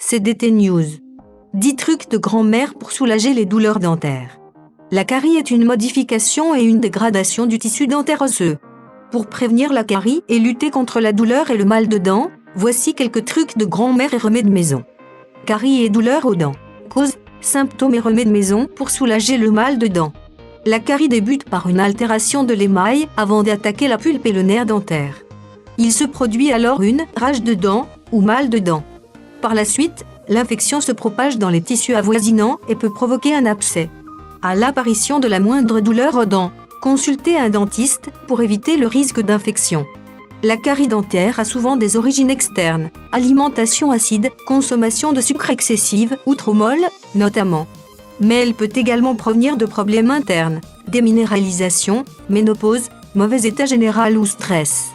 CDT News. 10 trucs de grand-mère pour soulager les douleurs dentaires. La carie est une modification et une dégradation du tissu dentaire osseux. Pour prévenir la carie et lutter contre la douleur et le mal de dents, voici quelques trucs de grand-mère et remèdes maison. Carie et douleur aux dents. Cause, symptômes et remèdes maison pour soulager le mal de dents. La carie débute par une altération de l'émail avant d'attaquer la pulpe et le nerf dentaire. Il se produit alors une rage de dents ou mal de dents. Par la suite, l'infection se propage dans les tissus avoisinants et peut provoquer un abcès. À l'apparition de la moindre douleur aux dents, consultez un dentiste pour éviter le risque d'infection. La carie dentaire a souvent des origines externes, alimentation acide, consommation de sucre excessive ou trop molle, notamment. Mais elle peut également provenir de problèmes internes, déminéralisation, ménopause, mauvais état général ou stress.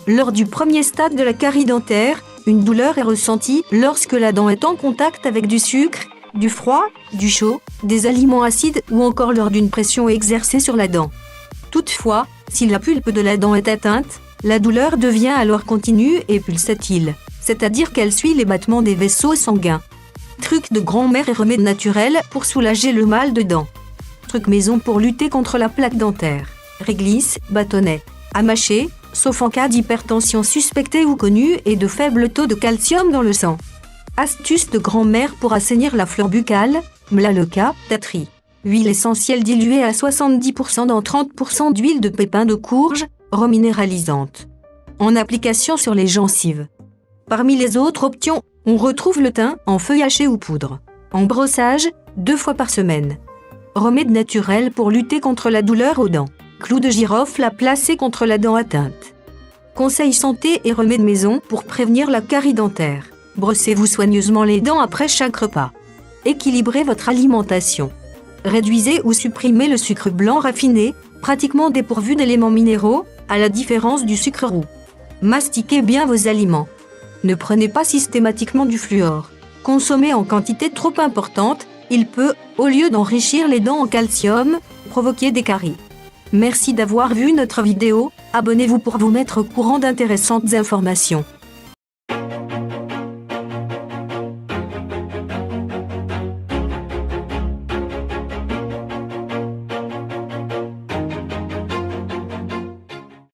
Lors du premier stade de la carie dentaire, une douleur est ressentie lorsque la dent est en contact avec du sucre, du froid, du chaud, des aliments acides ou encore lors d'une pression exercée sur la dent. Toutefois, si la pulpe de la dent est atteinte, la douleur devient alors continue et pulsatile, c'est-à-dire qu'elle suit les battements des vaisseaux sanguins. Trucs de grand-mère et remèdes naturels pour soulager le mal de dents. Trucs maison pour lutter contre la plaque dentaire. Réglisse, bâtonnet. À mâcher, sauf en cas d'hypertension suspectée ou connue et de faible taux de calcium dans le sang. Astuce de grand-mère pour assainir la flore buccale, Mlaleuca, Tatri. Huile essentielle diluée à 70% dans 30% d'huile de pépins de courge, reminéralisante. En application sur les gencives. Parmi les autres options, on retrouve le thym en feuille hachée ou poudre. En brossage, 2 fois par semaine. Remède naturel pour lutter contre la douleur aux dents. Clou de girofle à placer contre la dent atteinte. Conseils santé et remèdes maison pour prévenir la carie dentaire. Brossez-vous soigneusement les dents après chaque repas. Équilibrez votre alimentation. Réduisez ou supprimez le sucre blanc raffiné, pratiquement dépourvu d'éléments minéraux, à la différence du sucre roux. Mastiquez bien vos aliments. Ne prenez pas systématiquement du fluor. Consommé en quantité trop importante, il peut, au lieu d'enrichir les dents en calcium, provoquer des caries. Merci d'avoir vu notre vidéo, abonnez-vous pour vous mettre au courant d'intéressantes informations.